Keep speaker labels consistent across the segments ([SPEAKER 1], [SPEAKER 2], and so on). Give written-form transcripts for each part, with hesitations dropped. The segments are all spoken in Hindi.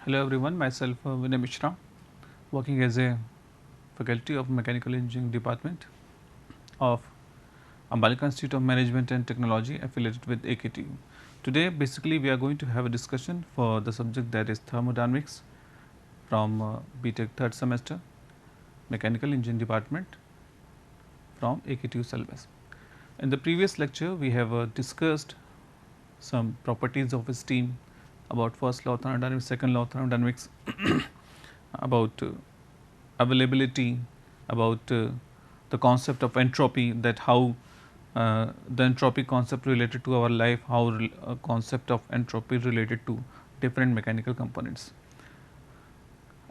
[SPEAKER 1] Hello everyone, myself Vinay Mishra, working as a faculty of Mechanical Engineering Department of Ambalika Institute of Management and Technology affiliated with AKTU. Today basically we are going to have a discussion for the subject that is thermodynamics from BTech third semester, Mechanical Engineering Department from AKTU syllabus. In the previous lecture we have discussed some properties of steam, about first law of thermodynamics, second law of thermodynamics, about availability, about the concept of entropy, that how the entropy concept related to our life, how concept of entropy related to different mechanical components.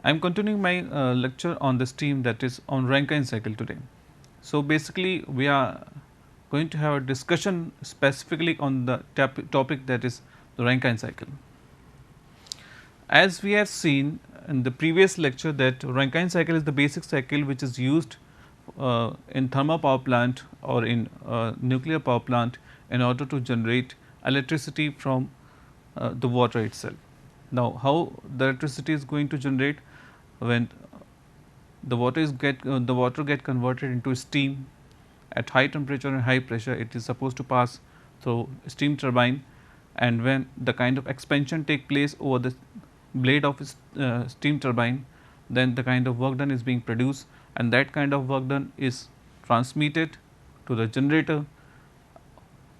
[SPEAKER 1] I am continuing my lecture on the steam, that is on Rankine cycle today. So basically we are going to have a discussion specifically on the topic that is the Rankine cycle. As we have seen in the previous lecture that Rankine cycle is the basic cycle which is used in thermal power plant or in nuclear power plant in order to generate electricity from the water itself. Now, how the electricity is going to generate? When the water get converted into steam at high temperature and high pressure, it is supposed to pass through steam turbine, and when the kind of expansion take place over the blade of steam turbine, then the kind of work done is being produced, and that kind of work done is transmitted to the generator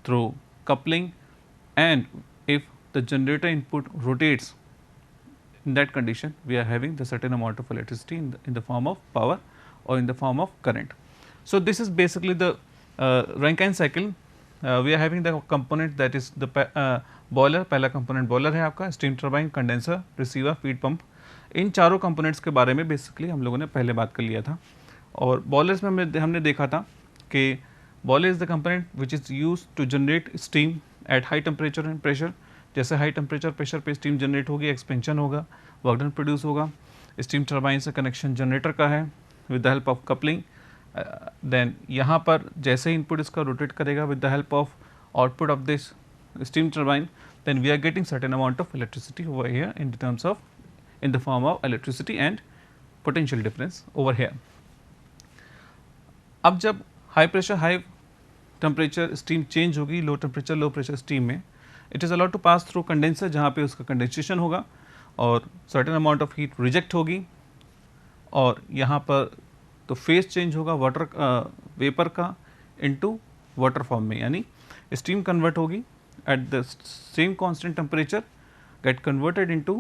[SPEAKER 1] through coupling, and if the generator input rotates, in that condition we are having the certain amount of electricity in the form of power or in the form of current. So, this is basically the Rankine cycle. We are having the component that is the boiler, पहला कंपोनेंट बॉयलर है आपका, steam turbine, condenser, receiver, feed pump. इन चारों कंपोनेंट्स के बारे में बेसिकली हम लोगों ने पहले बात कर लिया था। और बॉयलर्स में हमने देखा था कि boiler is the component which is use to generate steam at high temperature and pressure. जैसे हाई टेम्परेचर प्रेशर पे स्टीम जनरेट होगी, एक्सपेंशन होगा, वर्क डन प्रोड्यूस होगा। स्टीम टर्बाइन से कनेक्शन जनरेटर का है with the help of coupling. Then यहाँ पर जैसे इनपुट इसका रोटेट करेगा with the help of output of this steam turbine, then we are getting certain amount of electricity over here in terms of in the form of electricity and potential difference over here. अब जब high pressure high temperature steam change होगी low temperature low pressure steam में, it is allowed to pass through condenser, जहाँ पे उसका कंडेंसेशन होगा और certain amount of heat reject होगी, और यहाँ पर तो फेज चेंज होगा वाटर वेपर का इनटू वाटर फॉर्म में, यानी स्टीम कन्वर्ट होगी at the same constant temperature get converted into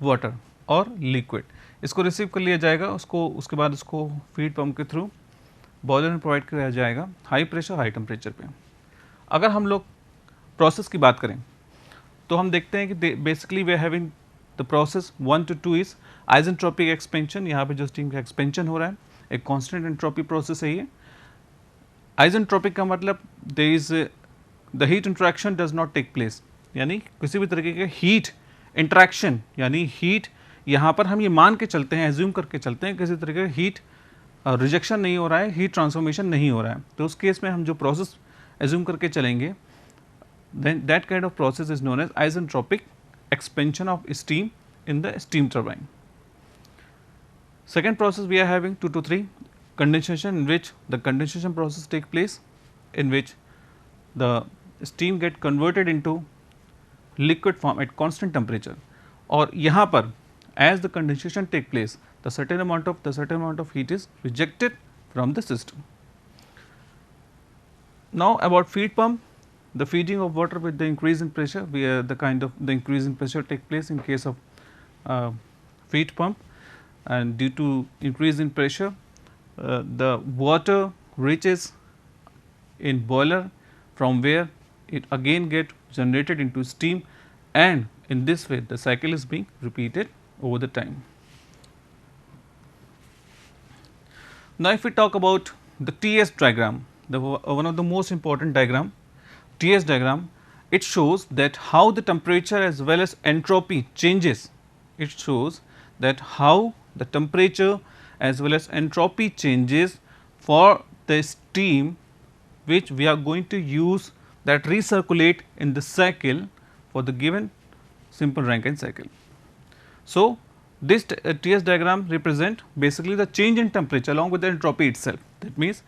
[SPEAKER 1] water और liquid। इसको रिसीव कर लिया जाएगा, उसके बाद उसको फीड पंप के थ्रू बॉयलर में प्रोवाइड किया जाएगा हाई प्रेशर हाई टेम्परेचर पे। अगर हम लोग प्रोसेस की बात करें तो हम देखते हैं कि basically we are having the process 1 to 2 is isentropic expansion. यहाँ पे जो स्टीम का एक्सपेंशन हो रहा है एक कॉन्स्टेंट एंट्रोपी प्रोसेस है ये। आइसेंट्रोपिक का मतलब there is the heat interaction does not take place, यानी किसी भी तरीके के हीट इंट्रैक्शन, यानी हीट यहाँ पर हम ये मान के चलते हैं, एज्यूम करके चलते हैं किसी तरीके का हीट रिजेक्शन नहीं हो रहा है, हीट ट्रांसफॉर्मेशन नहीं हो रहा है, तो उस केस में हम जो प्रोसेस एज्यूम करके चलेंगे then that kind of process is known as isentropic expansion of steam in the steam turbine. Second process we are having 2 to 3 condensation, in which the condensation process take place, in which the steam get converted into liquid form at constant temperature, और यहाँ पर as the condensation take place the certain amount of heat is rejected from the system. Now about feed pump, the feeding of water with the increase in pressure, the increase in pressure take place in case of feed pump, and due to increase in pressure the water reaches in boiler, from where it again get generated into steam, and in this way the cycle is being repeated over the time. Now if we talk about the TS diagram, one of the most important diagram, TS diagram, it shows that how the temperature as well as entropy changes. It shows that how the temperature as well as entropy changes for the steam which we are going to use that recirculate in the cycle for the given simple Rankine cycle. So this TS diagram represent basically the change in temperature along with the entropy itself. That means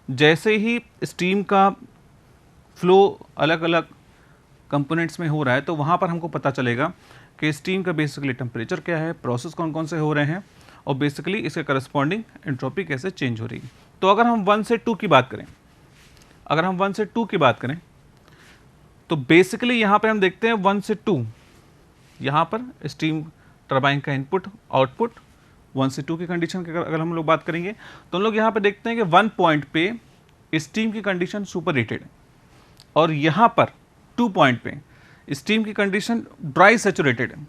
[SPEAKER 1] जैसे ही स्टीम का फ्लो अलग अलग कंपोनेंट्स में हो रहा है तो वहाँ पर हमको पता चलेगा कि स्टीम का बेसिकली टेम्परेचर क्या है, प्रोसेस कौन कौन से हो रहे हैं और बेसिकली इसके करस्पॉन्डिंग एंट्रोपी कैसे चेंज हो रही है। तो अगर हम 1 से 2 की बात करें, अगर हम 1 से 2 की बात करें तो बेसिकली यहाँ पे हम देखते हैं 1 से 2, यहाँ पर स्टीम टरबाइन का इनपुट आउटपुट 1 से 2 की कंडीशन की अगर हम लोग बात करेंगे तो हम लोग यहाँ पे देखते हैं कि 1 पॉइंट पे स्टीम की कंडीशन सुपर हीटेड है और यहाँ पर 2 पॉइंट पे स्टीम की कंडीशन ड्राई सैचुरेटेड है।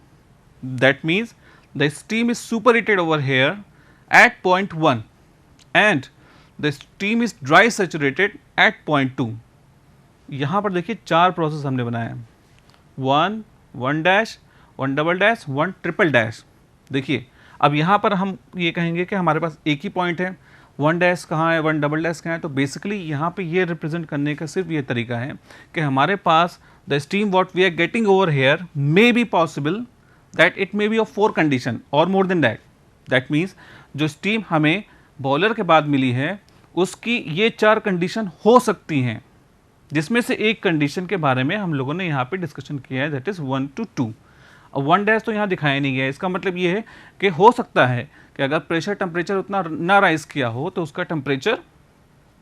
[SPEAKER 1] That means the steam is super heated over here at point 1 and the steam is dry saturated at point 2। यहाँ पर देखिए 4 प्रोसेस हमने बनाए हैं, 1, 1 dash, 1 double dash, 1 triple dash. देखिए अब यहाँ पर हम ये कहेंगे कि हमारे पास एक ही पॉइंट है, 1 डैश कहाँ है, 1 डबल डैश कहाँ है, तो बेसिकली यहाँ पे ये रिप्रेजेंट करने का सिर्फ ये तरीका है कि हमारे पास the steam what we are getting over here may be possible that it may be of 4 condition और more than that. That means जो स्टीम हमें बॉयलर के बाद मिली है उसकी ये 4 कंडीशन हो सकती हैं, जिसमें से एक कंडीशन के बारे में हम लोगों ने यहाँ पे डिस्कशन किया है, दैट इज 1 to 2। अब 1 डैश तो यहाँ दिखाया नहीं गया है, इसका मतलब ये है कि हो सकता है कि अगर प्रेशर टेम्परेचर उतना ना राइज किया हो तो उसका टेम्परेचर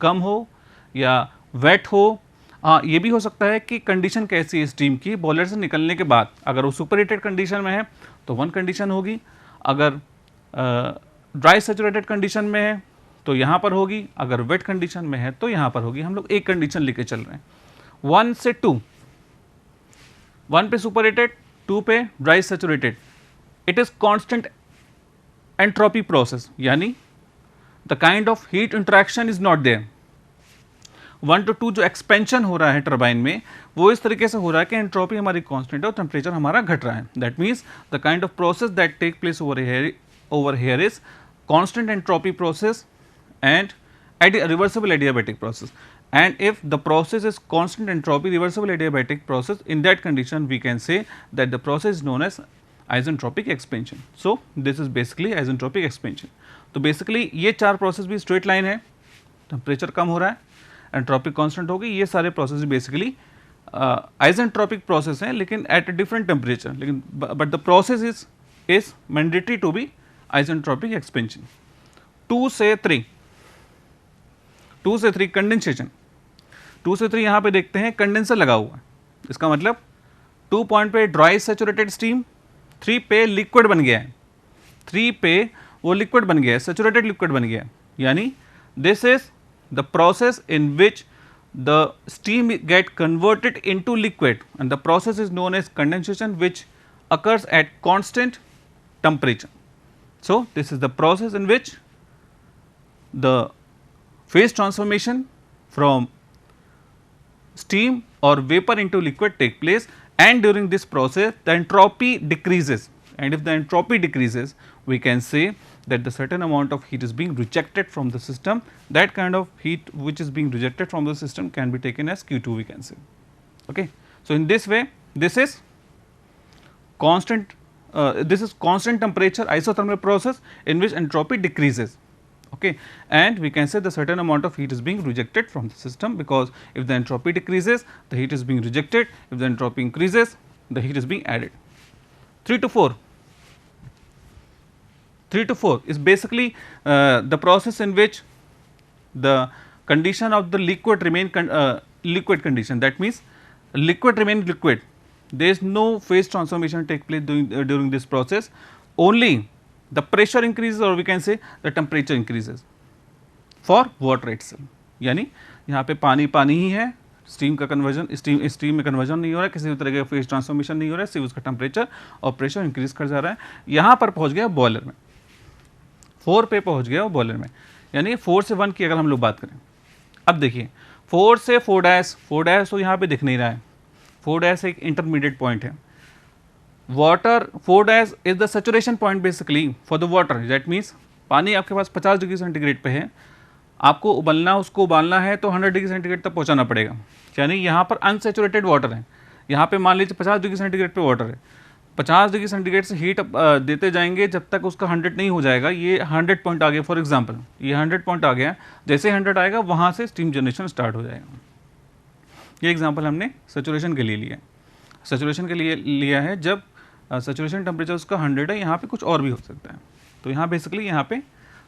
[SPEAKER 1] कम हो या वेट हो। हाँ, ये भी हो सकता है कि कंडीशन कैसी है स्टीम की बॉयलर से निकलने के बाद, अगर वो सुपर हीटेड कंडीशन में है तो 1 कंडीशन होगी, अगर ड्राई सैचुरेटेड कंडीशन में है तो यहाँ पर होगी, अगर वेट कंडीशन में है तो यहाँ पर होगी। हम लोग एक कंडीशन लेके चल रहे हैं 1 से 2, 1 पे सुपर हीटेड, 2 पे dry saturated. It is constant entropy process, यानी the kind of heat interaction is not there. 1 to 2 जो एक्सपेंशन हो रहा है टर्बाइन में वो इस तरीके से हो रहा है कि एंट्रोपी हमारी कांस्टेंट है और टेम्परेचर हमारा घट रहा है। That means the kind of process that take place over here is constant entropy process and reversible adiabatic process. And if the process is constant entropy reversible adiabatic process, in that condition we can say that the process is known as isentropic expansion. So this is basically isentropic expansion. तो basically ये 4 प्रोसेस भी स्ट्रेट लाइन है, टेम्परेचर कम हो रहा है, एंट्रोपी कांस्टेंट होगी, ये सारे प्रोसेस बेसिकली आइसेंट्रोपिक प्रोसेस हैं लेकिन एट अ डिफरेंट टेम्परेचर, लेकिन but the process is mandatory to be isentropic expansion. 2 से 3 कंडेंसेशन, 2 से 3 यहाँ पे देखते हैं कंडेंसर लगा हुआ है, इसका मतलब 2 पॉइंट पे ड्राई सैचुरेटेड स्टीम, 3 पे लिक्विड बन गया है, 3 पे वो लिक्विड बन गया है, सैचुरेटेड लिक्विड बन गया है, यानी this is the process in which the steam get converted into liquid and the process is known as condensation which occurs at constant temperature. So this is the process in which the phase transformation from steam or vapor into liquid take place, and during this process the entropy decreases, and if the entropy decreases we can say that the certain amount of heat is being rejected from the system. That kind of heat which is being rejected from the system can be taken as Q2 we can say. Okay. So in this way this is constant temperature isothermal process in which entropy decreases. Okay, and we can say the certain amount of heat is being rejected from the system, because if the entropy decreases the heat is being rejected, if the entropy increases the heat is being added. 3 to 4 is basically the process in which the condition of the liquid remain liquid condition. That means liquid remain liquid, there is no phase transformation take place during this process, only the pressure increases or we can say the temperature increases for water itself. यानी यहाँ पे पानी पानी ही है, स्टीम का कन्वर्जन स्टीम में कन्वर्जन नहीं हो रहा है, किसी भी तरह का फेज ट्रांसफॉर्मेशन नहीं हो रहा है, सिर्फ उसका टेम्परेचर और प्रेशर इंक्रीज कर जा रहा है। यहाँ पर पहुँच गया बॉयलर में, 4 पे पहुँच गया बॉयलर में, यानी 4 से 1 की अगर हम लोग बात करें। अब देखिए 4 से 4 डैश तो यहाँ पे दिख नहीं रहा है, 4 डैश एक इंटरमीडिएट पॉइंट है। Water 4 dash is the saturation point basically for the water. That means पानी आपके पास 50 डिग्री सेंटीग्रेड पे है, आपको उसको उबालना है तो 100 डिग्री सेंटीग्रेड तक पहुंचाना पड़ेगा, यानी यहाँ पर अनसैचुरेटेड वाटर है, यहाँ पे मान लीजिए 50 डिग्री सेंटीग्रेड पे वाटर है, 50 डिग्री सेंटीग्रेड से हीट देते जाएंगे जब तक उसका 100 नहीं हो जाएगा। ये 100 पॉइंट आ गया, फॉर एग्जांपल ये 100 पॉइंट आ गया, जैसे 100 आएगा वहाँ से स्टीम जनरेशन स्टार्ट हो जाएगा। ये एग्जांपल हमने सैचुरेशन के लिए लिया है। सैचुरेशन के लिए लिया है जब सैचुरेशन टेम्परेचर उसका 100 है, यहाँ पे कुछ और भी हो सकता है। तो यहाँ बेसिकली यहाँ पे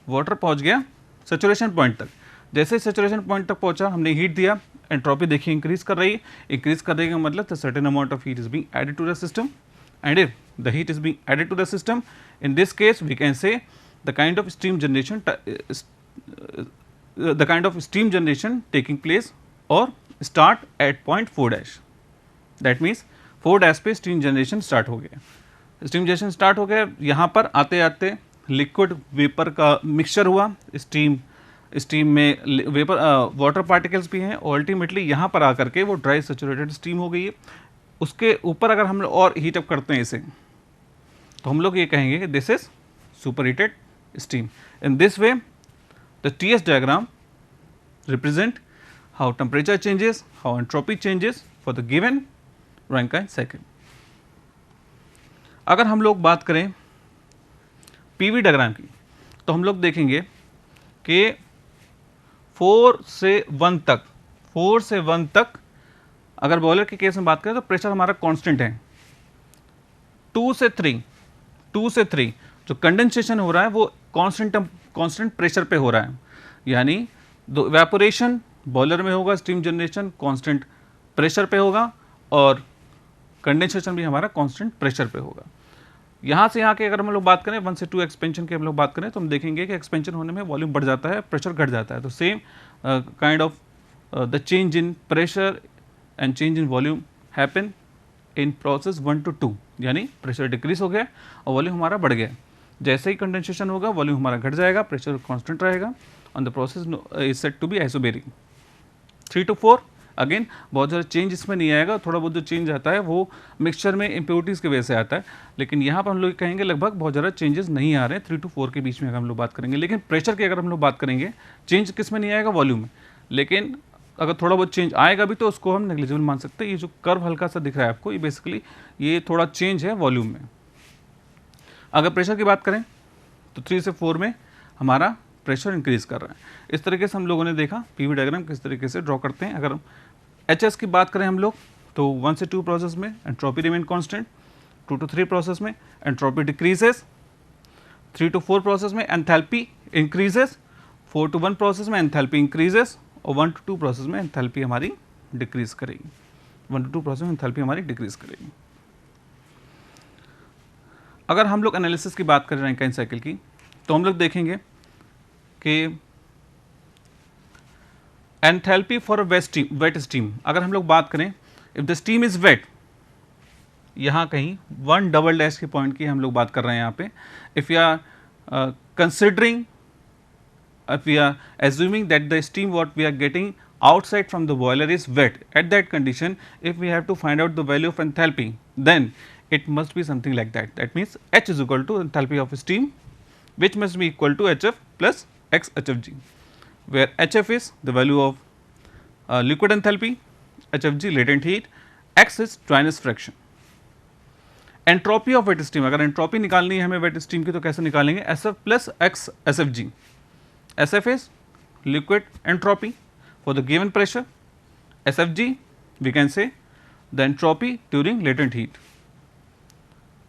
[SPEAKER 1] वाटर पहुँच गया सैचुरेशन पॉइंट तक। जैसे सैचुरेशन पॉइंट तक पहुँचा, हमने हीट दिया, एंट्रोपी देखिए इंक्रीज कर रही है। इंक्रीज करने का मतलब the certain amount of heat is being added to the system, and if the heat is being added to the system, in this case we can say the kind of steam generation taking place or start at point 4 dash, that means 4 dash पे steam generation start हो गया। steam generation start हो गया, यहाँ पर आते आते liquid vapor का mixture हुआ, स्टीम में वेपर वाटर पार्टिकल्स भी हैं, और अल्टीमेटली यहाँ पर आकर के वो ड्राई सैचुरेटेड स्टीम हो गई है। उसके ऊपर अगर हम और हीट अप करते हैं इसे, तो हम लोग ये कहेंगे कि this is super heated steam. In this way the TS diagram represent how temperature changes, how entropy changes for the given Rankine cycle. अगर हम लोग बात करें PV डायग्राम की, तो हम लोग देखेंगे कि 4 से 1 तक अगर बॉयलर के केस में बात करें तो प्रेशर हमारा कांस्टेंट है। 2 से 3 जो कंडेंसेशन हो रहा है वो कांस्टेंट प्रेशर पे हो रहा है, यानी इवेपोरेशन बॉयलर में होगा, स्टीम जनरेशन कांस्टेंट प्रेशर पे होगा, और कंडेंसेशन भी हमारा कांस्टेंट प्रेशर पे होगा। यहाँ से यहाँ के अगर हम लोग बात करें 1 से 2 एक्सपेंशन की हम लोग बात करें, तो हम देखेंगे कि एक्सपेंशन होने में वॉल्यूम बढ़ जाता है, प्रेशर घट जाता है। तो same kind of the change in pressure and change in volume happen in process 1 to 2, यानी प्रेशर डिक्रीज हो गया और वॉल्यूम हमारा बढ़ गया। जैसे ही कंडेंसेशन होगा वॉल्यूम हमारा घट जाएगा, प्रेशर कांस्टेंट रहेगा, और the process is said to be isobaric. 3 to 4 again बहुत ज़्यादा चेंज इसमें नहीं आएगा, थोड़ा बहुत जो चेंज आता है वो मिक्सचर में इम्प्योरिटीज़ की वजह से आता है, लेकिन यहाँ पर हम लोग कहेंगे लगभग बहुत ज़्यादा चेंजेस नहीं आ रहे हैं 3 to 4 के बीच में अगर हम लोग बात करेंगे। लेकिन प्रेशर की अगर हम लोग बात करेंगे, चेंज किस में नहीं आएगा, वॉल्यूम में, लेकिन अगर थोड़ा बहुत चेंज आएगा भी तो उसको हम नेग्लिजिबल मान सकते हैं। ये जो कर्व हल्का सा दिख रहा है आपको, ये बेसिकली ये थोड़ा चेंज है वॉल्यूम में। अगर प्रेशर की बात करें तो 3 से 4 में हमारा प्रेशर इंक्रीज कर रहा है। इस तरीके से हम लोगों ने देखा PV डायग्राम किस तरीके से ड्रॉ करते हैं। अगर HS की बात करें हम लोग तो 1 से 2 प्रोसेस में entropy remain constant, 2 to 3 process में एंट्रोपी डिक्रीजेस, 3 to 4 प्रोसेस में एंथैल्पी इंक्रीजेस, 4 to 1 प्रोसेस में एंथैल्पी इंक्रीजेस, और 1 to 2 प्रोसेस में एंथैल्पी हमारी डिक्रीज करेगी। 1 to 2 प्रोसेस में एंथैल्पी हमारी डिक्रीज करेगी। अगर हम लोग एनालिसिस की बात करें रैंकाइन साइकिल की, तो हम लोग देखेंगे कि एंथैल्पी फॉर वेट स्टीम अगर हम लोग बात करें, if the steam is wet, यहाँ कहीं 1 डबल डैश के पॉइंट की हम लोग बात कर रहे हैं यहाँ पे। If you are considering, if we are assuming that the steam what we are getting outside from the boiler is wet, at that condition if we have to find out the value of enthalpy, then it must be something like that. That means H is equal to enthalpy of steam, which must be equal to HF plus X HFG, where HF is the value of liquid enthalpy, HFG latent heat, X is dryness fraction. Entropy of wet steam, अगर एंट्रोपी निकालनी है हमें वेट स्टीम की तो कैसे निकालेंगे, SF plus X SFG. SF is liquid entropy for the given pressure, SFG we can say the entropy during latent heat.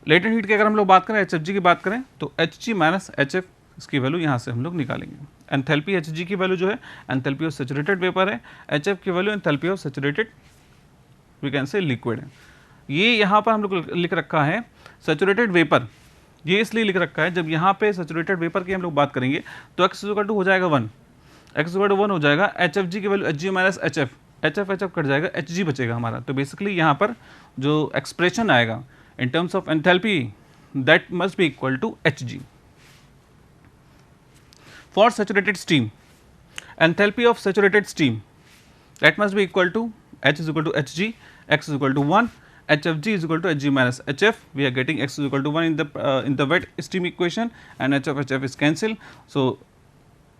[SPEAKER 1] latent heat की अगर हम लोग बात करें, HFG की बात करें तो Hg माइनस HF इसकी वैल्यू यहाँ से हम लोग निकालेंगे। एंथैल्पी Hg की वैल्यू जो है एंथैल्पी ऑफ सैचुरेटेड वेपर है, HF की value enthalpy of saturated we can say liquid है। ये यहाँ पर हम लोग लिख रखा है सैचुरेटेड वेपर, ये इसलिए लिख रखा है जब यहाँ पे सैचुरेटेड वेपर की हम लोग बात करेंगे तो x इक्वल टू हो जाएगा 1, x इक्वल टू 1 हो जाएगा, HFG की value Hg minus HF, HF cut जाएगा, Hg बचेगा हमारा। तो बेसिकली यहाँ पर जो एक्सप्रेशन आएगा in terms of enthalpy that must be equal to Hg। For saturated steam, enthalpy of saturated steam that must be equal to H is equal to Hg, x is equal to 1, HFG is equal to Hg minus HF. We are getting x is equal to 1 in the wet steam equation, and HF is cancelled. So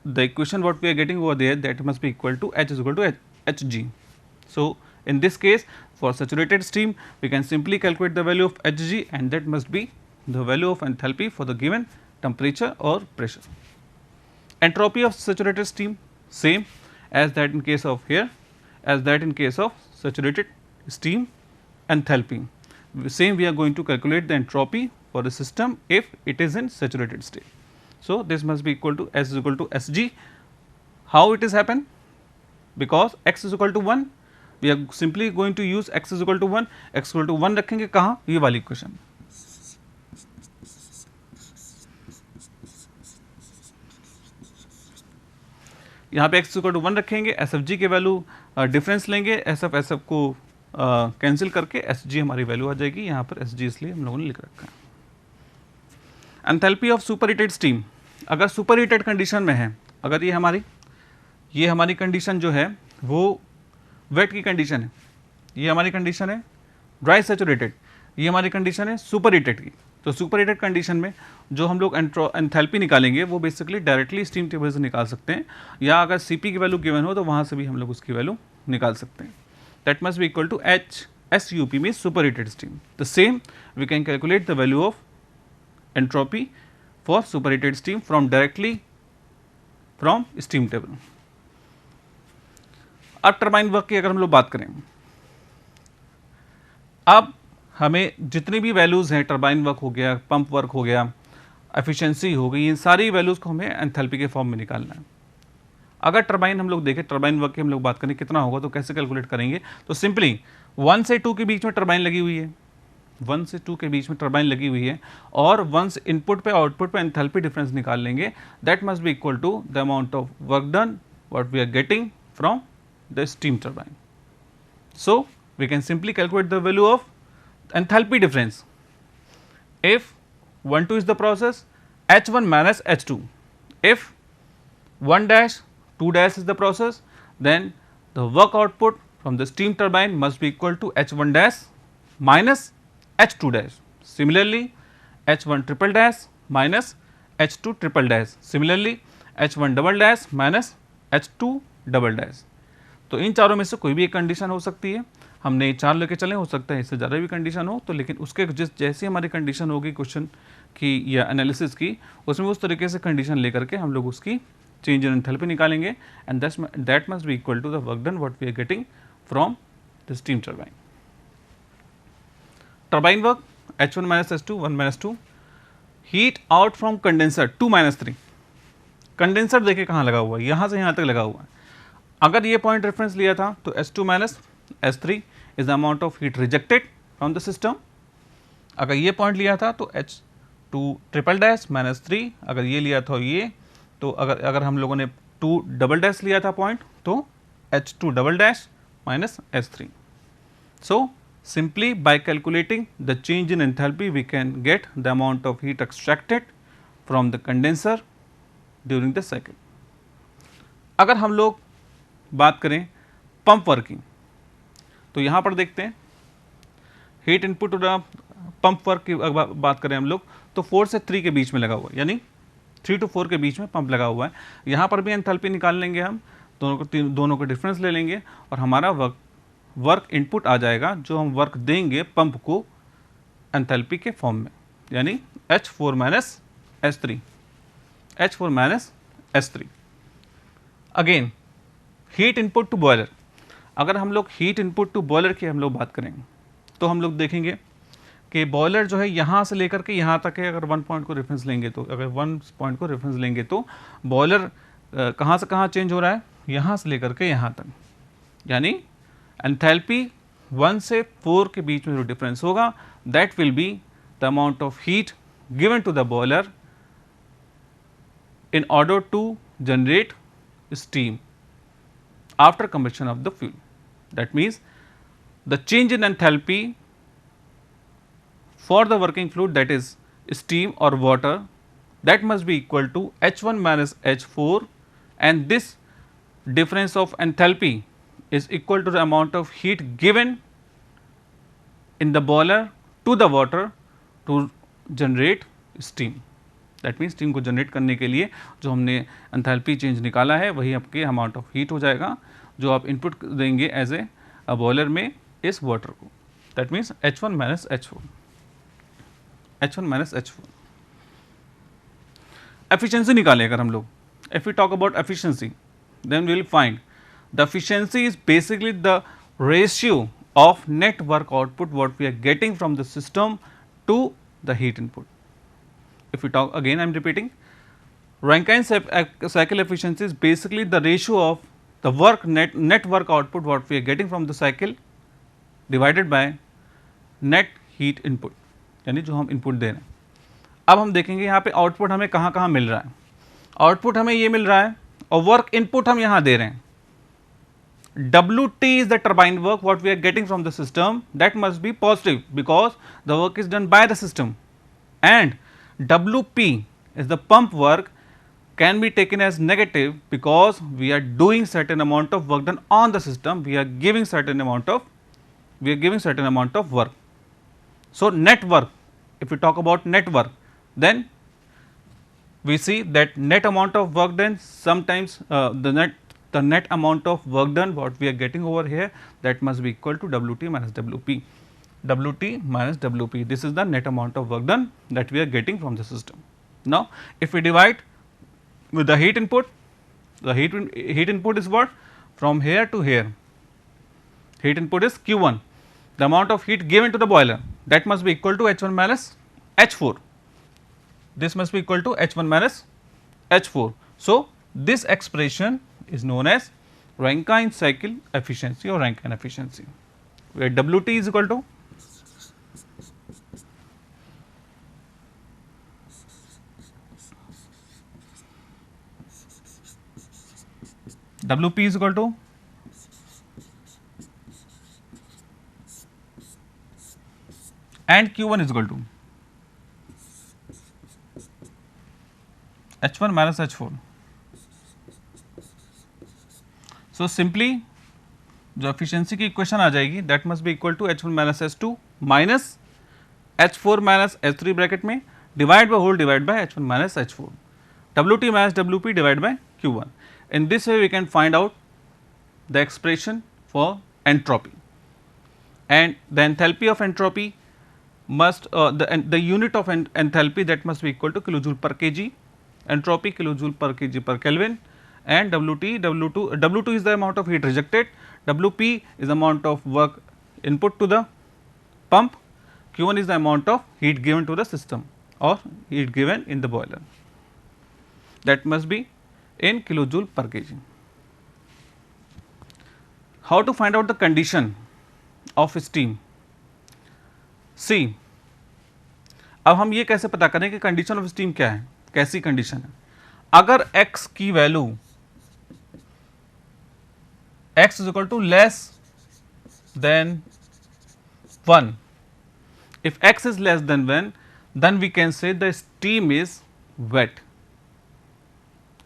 [SPEAKER 1] the equation what we are getting over there, that must be equal to H is equal to Hg. So in this case for saturated steam we can simply calculate the value of Hg and that must be the value of enthalpy for the given temperature or pressure. Entropy of saturated steam same as that in case of here, as that in case of saturated steam enthalpy. Same we are going to calculate the entropy for the system if it is in saturated state. So, this must be equal to S is equal to Sg. How it is happen? Because x is equal to 1, we are simply going to use x is equal to 1, x equal to 1 रखेंगे कहाँ, ये वाली इक्वेशन. यहाँ पे x इक्वल टू 1 रखेंगे, एस एफ जी के वैल्यू डिफरेंस लेंगे, एस एफ को कैंसिल करके एस जी हमारी वैल्यू आ जाएगी. यहाँ पर एस जी इसलिए हम लोगों ने लिख रखा है. Enthalpy of super heated steam, अगर सुपर हीटेड कंडीशन में है, अगर ये हमारी कंडीशन जो है वो वेट की कंडीशन है, ये हमारी कंडीशन है ड्राई सैचुरेटेड, ये हमारी कंडीशन है सुपर हीटेड की. तो सुपर हीटेड कंडीशन में जो हम लोग एंथैल्पी निकालेंगे वो बेसिकली डायरेक्टली स्टीम टेबल से निकाल सकते हैं, या अगर सीपी की वैल्यू गिवन हो तो वहाँ से भी हम लोग उसकी वैल्यू निकाल सकते हैं. That must be equal to H S U P mean super heated steam. The same we can calculate the value of entropy for super heated steam from directly from steam table. अब टरबाइन वर्क की अगर हम लोग बात करें, अब हमें जितनी भी वैल्यूज़ हैं, टरबाइन वर्क हो गया, पंप वर्क हो गया, एफिशिएंसी हो गई, इन सारी वैल्यूज़ को हमें एंथैल्पी के फॉर्म में निकालना है. अगर टरबाइन हम लोग देखें, टरबाइन वर्क की हम लोग बात करें कितना होगा तो कैसे कैलकुलेट करेंगे, तो सिंपली 1 से 2 के बीच में टरबाइन लगी हुई है, 1 से 2 के बीच में टरबाइन लगी हुई है, और वंस इनपुट पे आउटपुट पे एंथैल्पी डिफरेंस निकाल लेंगे. That must be equal to the amount of work done what we are getting from the steam turbine. So we can simply calculate the value of enthalpy difference if 1 2 is the process, H1 minus H2. If 1 dash 2 dash is the process, then the work output from the steam turbine must be equal to H1 dash minus H2 dash. Similarly, H1 triple dash minus H2 triple dash. Similarly, H1 double dash minus H2 double dash. तो इन चारों में से कोई भी एक कंडीशन हो सकती है. हमने 4 लेके चले, हो सकता है इससे ज़्यादा भी कंडीशन हो, तो लेकिन उसके जैसी हमारी कंडीशन होगी क्वेश्चन की या एनालिसिस की, उसमें उस तरीके से कंडीशन लेकर के हम लोग उसकी चेंज इन एंथैल्पी निकालेंगे. And that must be equal to the work done what we are getting from the steam turbine. Turbine work H1 minus H2 1 minus 2, heat out from condenser 2 minus 3. Condenser देखिए कहाँ लगा हुआ है, यहाँ से यहाँ तक लगा हुआ है. अगर ये पॉइंट रेफरेंस लिया था तो H2 minus S3 is the amount of heat rejected from the system. अगर ये पॉइंट लिया था तो H2 ट्रिपल डैश माइनस 3, अगर ये लिया था ये, तो अगर हम लोगों ने 2 डबल डैश लिया था पॉइंट तो H2 double dash minus S3. So simply by calculating the change in enthalpy we can get the amount of heat extracted from the condenser during the cycle. अगर हम लोग बात करें पंप वर्किंग, तो यहाँ पर देखते हैं हीट इनपुट पंप वर्क की बात करें हम लोग तो 4 से 3 के बीच में लगा हुआ है, यानी 3 to 4 के बीच में पंप लगा हुआ है. यहाँ पर भी एंथैल्पी निकाल लेंगे हम, दोनों को डिफरेंस ले लेंगे और हमारा वर्क इनपुट आ जाएगा जो हम वर्क देंगे पंप को एंथैल्पी के फॉर्म में, यानी H4 minus S3, H4 minus S3. Again heat input to boiler, अगर हम लोग हीट इनपुट टू बॉयलर की हम लोग बात करेंगे तो हम लोग देखेंगे कि बॉयलर जो है यहाँ से लेकर के यहाँ तक है. अगर 1 पॉइंट को रेफरेंस लेंगे तो, अगर 1 पॉइंट को रेफरेंस लेंगे तो बॉयलर कहाँ से कहाँ चेंज हो रहा है, यहाँ से लेकर के यहाँ तक, यानी एंथैल्पी 1 से 4 के बीच में जो डिफरेंस होगा that will be the amount of heat given to the boiler in order to generate steam after combustion of the fuel. That means the change in enthalpy for the working fluid, that is steam or water, that must be equal to H1 minus H4, and this difference of enthalpy is equal to the amount of heat given in the boiler to the water to generate steam. That means steam को जनरेट करने के लिए जो हमने एंथैल्पी चेंज निकाला है वही आपके अमाउंट ऑफ हीट हो जाएगा जो आप इनपुट देंगे एज ए बॉयलर में इस वाटर को, that means H1 minus H4, H1 minus H4। Efficiency निकालें अगर हम लोग, if we talk about efficiency then we will find the efficiency is basically the ratio of net work output what we are getting from the system to the heat input. If we talk again, I am repeating, Rankine cycle efficiency is basically the ratio of the net work output what we are getting from the cycle divided by net heat input, यानी जो हम इनपुट दे रहे हैं। अब हम देखेंगे यहाँ पे आउटपुट हमें कहाँ कहाँ मिल रहा है। आउटपुट हमें ये मिल रहा है और वर्क इनपुट हम यहाँ दे रहे हैं। WT is the turbine work what we are getting from the system, that must be positive because the work is done by the system, and WP is the pump work can be taken as negative because we are doing certain amount of work done on the system, we are giving certain amount of work. So, net work, if we talk about net work, then we see that net amount of work done, sometimes the net amount of work done what we are getting over here, that must be equal to WT minus WP, WT minus WP, this is the net amount of work done that we are getting from the system. Now, if we divide with the heat input, the heat input is what? From here to here, heat input is Q1, the amount of heat given to the boiler, that must be equal to H1 minus H4, this must be equal to H1 minus H4. So, this expression is known as Rankine cycle efficiency or Rankine efficiency, where WT is equal to WP is equal to and Q1 is equal to H1 minus H4. So, simply जो efficiency की इक्वेशन आ जाएगी that must be equal to H1 minus H2 minus H4 minus H3 bracket में divide by H1 minus H4, WT minus WP divided by Q1. In this way we can find out the expression for entropy, and the enthalpy of entropy must the unit of enthalpy that must be equal to kilojoule per kg, entropy kilojoule per kg per Kelvin, and W2 is the amount of heat rejected, WP is the amount of work input to the pump, Q1 is the amount of heat given to the system or heat given in the boiler, that must be in kilojoule per kg. How to find out the condition of steam? See, अब हम ये कैसे पता करें कि कंडीशन ऑफ स्टीम क्या है, कैसी कंडीशन है। अगर x की value x is equal to less than 1, if x is less than 1, then we can say the steam is wet.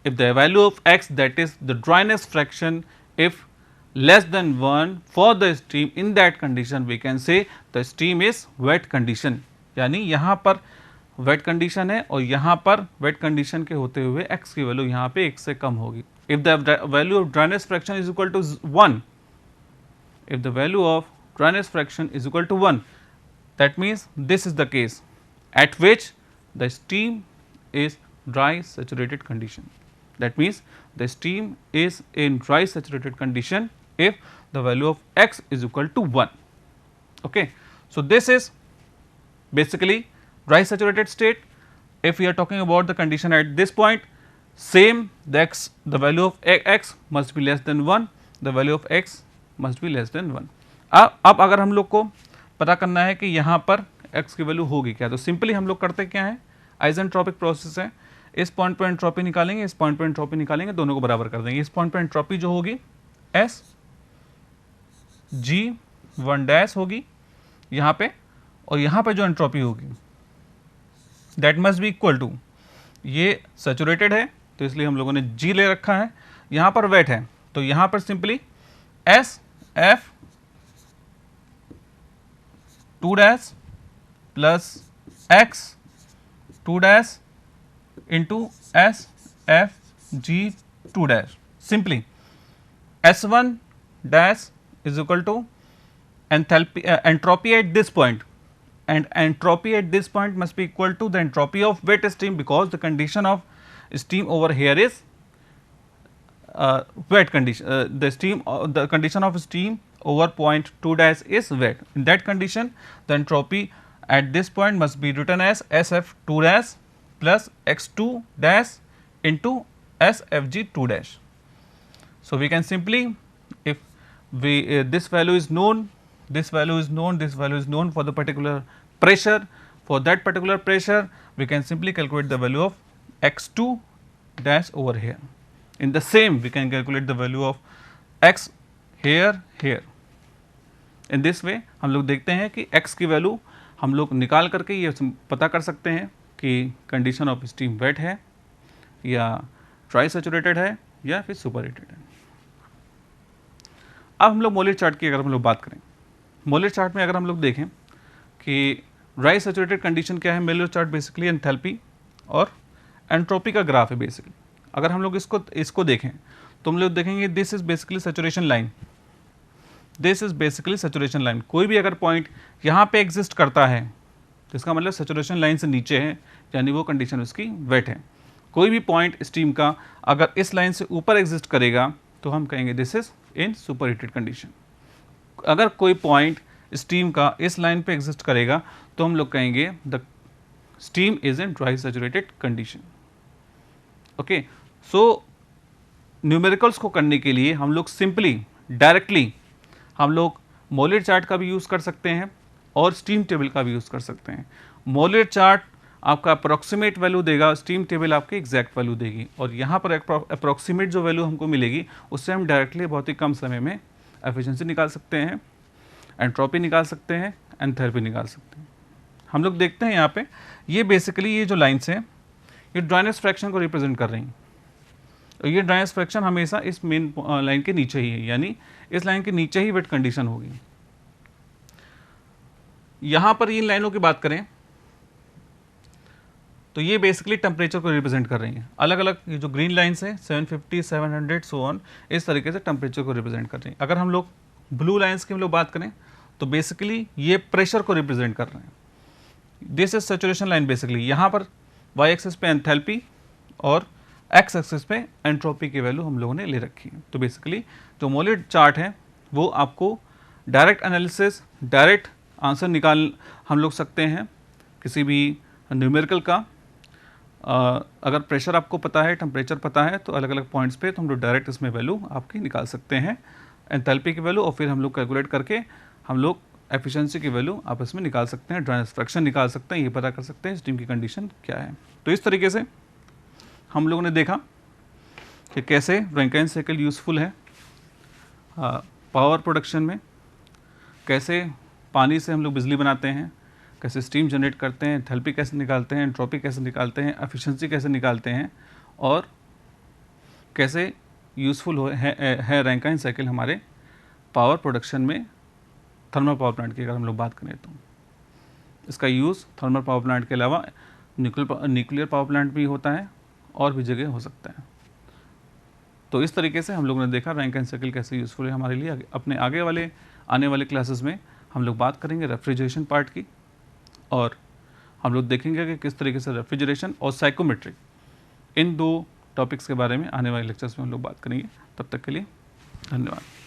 [SPEAKER 1] If the value of x, that is the dryness fraction, if less than 1 for the steam, in that condition we can say the steam is wet condition, यानी यहाँ पर wet condition है और यहाँ पर wet condition के होते हुए x की वैल्यू यहाँ पे 1 से कम होगी। If the value of dryness fraction is equal to 1, if the value of dryness fraction is equal to 1, that means this is the case at which the steam is dry saturated condition. That means the steam is in dry saturated condition if the value of x is equal to 1. Okay. So, this is basically dry saturated state. If we are talking about the condition at this point, same the value of x must be less than 1, the value of x must be less than 1. अब अगर हम लोग को पता करना है कि यहाँ पर x की वैल्यू होगी क्या, तो सिंपली हम लोग करते क्या है, आइसेंट्रोपिक प्रोसेस है, इस पॉइंट पर एंट्रोपी निकालेंगे, इस पॉइंट पर एंट्रोपी निकालेंगे, दोनों को बराबर कर देंगे। इस पॉइंट पर एंट्रोपी जो होगी S G1 डैश होगी यहाँ पे, और यहाँ पे जो एंट्रोपी होगी that must be equal to, ये सैचुरेटेड है तो इसलिए हम लोगों ने G ले रखा है, यहाँ पर वेट है तो यहाँ पर simply S F 2 dash plus X 2 dash into S F G 2 dash, simply S1 dash is equal to entropy at this point, and entropy at this point must be equal to the entropy of wet steam, because the condition of steam over here is wet condition. The condition of steam over point 2 dash is wet. In that condition, the entropy at this point must be written as SF2 dash plus X2 dash into SFG2 dash. So, we can simply, if we this value is known, this value is known, this value is known for the particular pressure, for that particular pressure we can simply calculate the value of X2 dash over here. In the same, we can calculate the value of X here, here. In this way हम लोग देखते हैं कि X की वैल्यू हम लोग निकाल करके ये पता कर सकते हैं कि कंडीशन ऑफ स्टीम वेट है या ट्राई सैचुरेटेड है या फिर सुपर हीटेड है। अब हम लोग मोलर चार्ट की अगर हम लोग बात करें, मोलर चार्ट में अगर हम लोग देखें कि ड्राई सैचुरेटेड कंडीशन क्या है, मोलर चार्ट बेसिकली एंथैल्पी और एंट्रोपी का ग्राफ है बेसिकली। अगर हम लोग इसको देखें तो हम लोग देखेंगे this is basically saturation line, this is basically saturation line. कोई भी अगर पॉइंट यहाँ पे एग्जिस्ट करता है तो इसका मतलब सैचुरेशन लाइन से नीचे है, यानी वो कंडीशन उसकी वेट है। कोई भी पॉइंट स्टीम का अगर इस लाइन से ऊपर एग्जिस्ट करेगा तो हम कहेंगे this is in super heated condition. अगर कोई पॉइंट स्टीम का इस लाइन पे एग्जिस्ट करेगा तो हम लोग कहेंगे the steam is in dry saturated condition. Okay, so numericals को करने के लिए हम लोग सिंपली डायरेक्टली हम लोग मोलर चार्ट का भी यूज़ कर सकते हैं और स्टीम टेबल का भी यूज़ कर सकते हैं। मोलर चार्ट आपका अप्रॉक्सीमेट वैल्यू देगा, स्टीम टेबल आपकी एग्जैक्ट वैल्यू देगी, और यहाँ पर अप्रॉक्सीमेट जो वैल्यू हमको मिलेगी उससे हम डायरेक्टली बहुत ही कम समय में एफिशिएंसी निकाल सकते हैं, एंट्रोपी निकाल सकते हैं, एंथैल्पी निकाल सकते हैं। हम लोग देखते हैं यहाँ पे ये बेसिकली ये जो लाइन्स हैं ये ड्राइनेस फ्रैक्शन को रिप्रेजेंट कर रही हैं। ये ड्राइनेस फ्रैक्शन हमेशा इस मेन लाइन के नीचे ही है, यानी इस लाइन के नीचे ही वेट कंडीशन होगी। यहाँ पर इन लाइनों की बात करें तो ये बेसिकली टेम्परेचर को रिप्रेजेंट कर रही हैं। अलग अलग ये जो ग्रीन लाइन्स हैं 750, 700 सो ऑन, इस तरीके से टेम्परेचर को रिप्रेजेंट कर रही हैं। अगर हम लोग ब्लू लाइन्स की हम लोग बात करें तो बेसिकली ये प्रेशर को रिप्रेजेंट कर रहे हैं। This is saturation line basically. यहाँ पर वाई एक्सिस पे एंथैल्पी और एक्स एक्सिस पे एंट्रोपी की वैल्यू हम लोगों ने ले रखी है। तो बेसिकली जो मोलर चार्ट है वो आपको डायरेक्ट एनालिसिस, डायरेक्ट आंसर निकाल हम लोग सकते हैं किसी भी न्यूमेरिकल का। अगर प्रेशर आपको पता है, टेम्परेचर पता है, तो अलग अलग पॉइंट्स पे तो हम लोग डायरेक्ट इसमें वैल्यू आपकी निकाल सकते हैं, एंथैल्पी की वैल्यू, और फिर हम लोग कैलकुलेट करके हम लोग एफिशिएंसी की वैल्यू आपस में निकाल सकते हैं, ड्राइनेस फ्रैक्शन निकाल सकते हैं, ये पता कर सकते हैं स्टीम की कंडीशन क्या है। तो इस तरीके से हम लोगों ने देखा कि कैसे रैंकाइन साइकिल यूज़फुल है पावर प्रोडक्शन में, कैसे पानी से हम लोग बिजली बनाते हैं, कैसे स्टीम जनरेट करते हैं, एंथैल्पी कैसे निकालते हैं, एंट्रोपी कैसे निकालते हैं, एफिशिएंसी कैसे निकालते हैं, और कैसे यूज़फुल है रैंकाइन साइकिल हमारे पावर प्रोडक्शन में थर्मल पावर प्लांट की अगर हम लोग बात करें तो। इसका यूज़ थर्मल पावर प्लांट के अलावा न्यूक्लियर पावर प्लांट भी होता है और भी जगह हो सकता है। तो इस तरीके से हम लोगों ने देखा रैंकाइन साइकिल कैसे यूज़फुल है हमारे लिए। अपने आने वाले क्लासेस में हम लोग बात करेंगे रेफ्रिजरेशन पार्ट की, और हम लोग देखेंगे कि किस तरीके से रेफ्रिजरेशन और साइकोमेट्रिक, इन दो टॉपिक्स के बारे में आने वाले लेक्चर्स में हम लोग बात करेंगे। तब तक के लिए धन्यवाद।